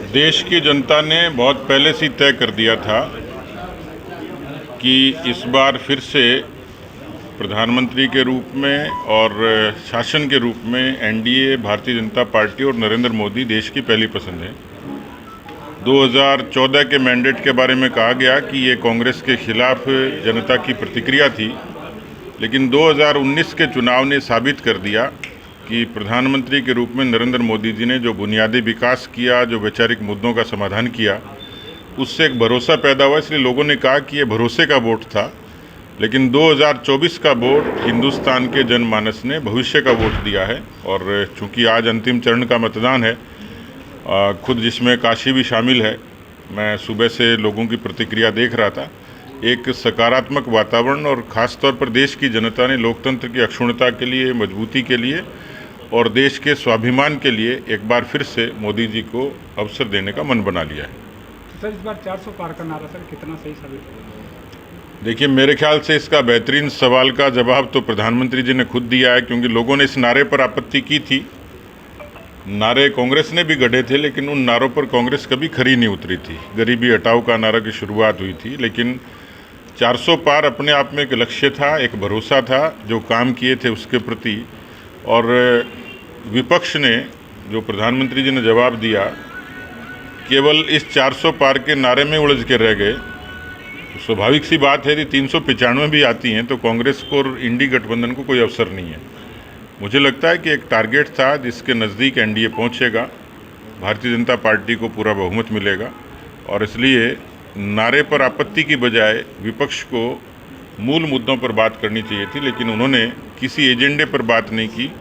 देश की जनता ने बहुत पहले से तय कर दिया था कि इस बार फिर से प्रधानमंत्री के रूप में और शासन के रूप में एनडीए, भारतीय जनता पार्टी और नरेंद्र मोदी देश की पहली पसंद है। 2014 के मैंडेट के बारे में कहा गया कि ये कांग्रेस के खिलाफ जनता की प्रतिक्रिया थी, लेकिन 2019 के चुनाव ने साबित कर दिया कि प्रधानमंत्री के रूप में नरेंद्र मोदी जी ने जो बुनियादी विकास किया, जो वैचारिक मुद्दों का समाधान किया, उससे एक भरोसा पैदा हुआ। इसलिए लोगों ने कहा कि ये भरोसे का वोट था। लेकिन 2024 का वोट हिंदुस्तान के जनमानस ने भविष्य का वोट दिया है। और चूंकि आज अंतिम चरण का मतदान है, खुद जिसमें काशी भी शामिल है, मैं सुबह से लोगों की प्रतिक्रिया देख रहा था। एक सकारात्मक वातावरण और ख़ास तौर पर देश की जनता ने लोकतंत्र की अक्षुण्णता के लिए, मजबूती के लिए और देश के स्वाभिमान के लिए एक बार फिर से मोदी जी को अवसर देने का मन बना लिया है। तो सर, इस बार 400 पार का नारा सर कितना सही साबित होगा? देखिए, मेरे ख्याल से इसका बेहतरीन सवाल का जवाब तो प्रधानमंत्री जी ने खुद दिया है, क्योंकि लोगों ने इस नारे पर आपत्ति की थी। नारे कांग्रेस ने भी गढ़े थे, लेकिन उन नारों पर कांग्रेस कभी खरी नहीं उतरी थी। गरीबी हटाओ का नारा की शुरुआत हुई थी, लेकिन 400 पार अपने आप में एक लक्ष्य था, एक भरोसा था जो काम किए थे उसके प्रति। और विपक्ष ने, जो प्रधानमंत्री जी ने जवाब दिया, केवल इस 400 पार के नारे में उलझ के रह गए। तो स्वाभाविक सी बात है कि 395 भी आती हैं तो कांग्रेस को और इंडी गठबंधन को कोई अवसर नहीं है। मुझे लगता है कि एक टारगेट था जिसके नज़दीक एनडीए पहुंचेगा, भारतीय जनता पार्टी को पूरा बहुमत मिलेगा। और इसलिए नारे पर आपत्ति की बजाय विपक्ष को मूल मुद्दों पर बात करनी चाहिए थी, लेकिन उन्होंने किसी एजेंडे पर बात नहीं की।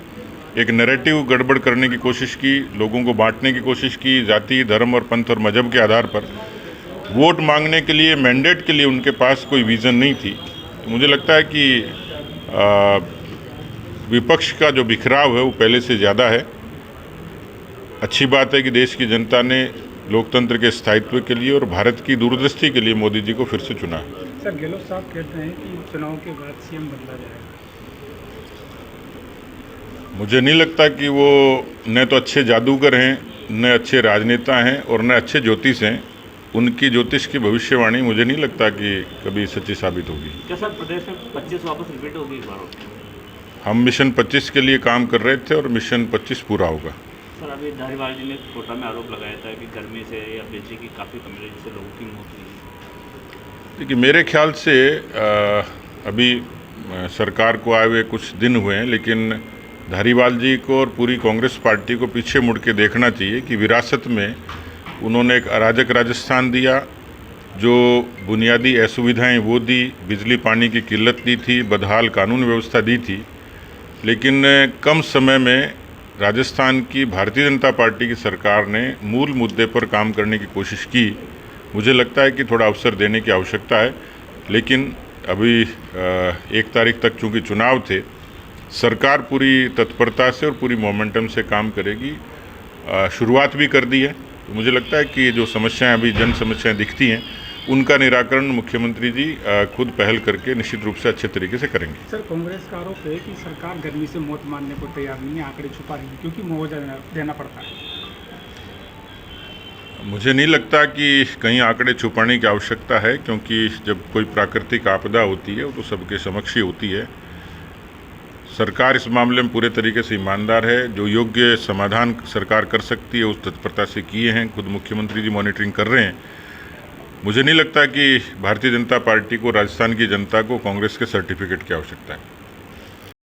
एक नैरेटिव गड़बड़ करने की कोशिश की, लोगों को बांटने की कोशिश की, जाति, धर्म और पंथ और मजहब के आधार पर वोट मांगने के लिए, मैंडेट के लिए उनके पास कोई विज़न नहीं थी। तो मुझे लगता है कि विपक्ष का जो बिखराव है वो पहले से ज़्यादा है। अच्छी बात है कि देश की जनता ने लोकतंत्र के स्थायित्व के लिए और भारत की दूरदृष्टि के लिए मोदी जी को फिर से चुना है। सर, गहलोत साहब कहते हैं कि चुनाव के बाद सीएम बदला जाएगा। मुझे नहीं लगता कि वो न तो अच्छे जादूगर हैं, न अच्छे राजनेता हैं और न अच्छे ज्योतिष हैं। उनकी ज्योतिष की भविष्यवाणी मुझे नहीं लगता कि कभी सच्ची साबित होगी। क्या सर, प्रदेश में 25 वापस रिपीट होगी इस बार? हम मिशन 25 के लिए काम कर रहे थे और मिशन 25 पूरा होगा। सर, अभी धारीवाल जी ने कोटा में आरोप लगाया था कि गर्मी से या बिजली की काफ़ी कमी रही, जिससे लोगों की मौत हुई। देखिए, मेरे ख्याल से अभी सरकार को आए हुए कुछ दिन हुए हैं, लेकिन धारीवाल जी को और पूरी कांग्रेस पार्टी को पीछे मुड़ के देखना चाहिए कि विरासत में उन्होंने एक अराजक राजस्थान दिया, जो बुनियादी असुविधाएं वो दी, बिजली पानी की किल्लत दी थी, बदहाल कानून व्यवस्था दी थी। लेकिन कम समय में राजस्थान की भारतीय जनता पार्टी की सरकार ने मूल मुद्दे पर काम करने की कोशिश की। मुझे लगता है कि थोड़ा अवसर देने की आवश्यकता है, लेकिन अभी 1 तारीख तक चूँकि चुनाव थे, सरकार पूरी तत्परता से और पूरी मोमेंटम से काम करेगी। शुरुआत भी कर दी है। तो मुझे लगता है कि जो समस्याएं अभी जन समस्याएं दिखती हैं, उनका निराकरण मुख्यमंत्री जी खुद पहल करके निश्चित रूप से अच्छे तरीके से करेंगे। सर, कांग्रेस का आरोप है कि सरकार गर्मी से मौत मानने को तैयार नहीं है, आंकड़े छुपा रही है क्योंकि मुआवजा देना पड़ता है। मुझे नहीं लगता कि कहीं आंकड़े छुपाने की आवश्यकता है, क्योंकि जब कोई प्राकृतिक आपदा होती है वो तो सबके समक्ष ही होती है। सरकार इस मामले में पूरे तरीके से ईमानदार है। जो योग्य समाधान सरकार कर सकती है उस तत्परता से किए हैं। खुद मुख्यमंत्री जी मॉनिटरिंग कर रहे हैं। मुझे नहीं लगता कि भारतीय जनता पार्टी को, राजस्थान की जनता को कांग्रेस के सर्टिफिकेट की आवश्यकता है।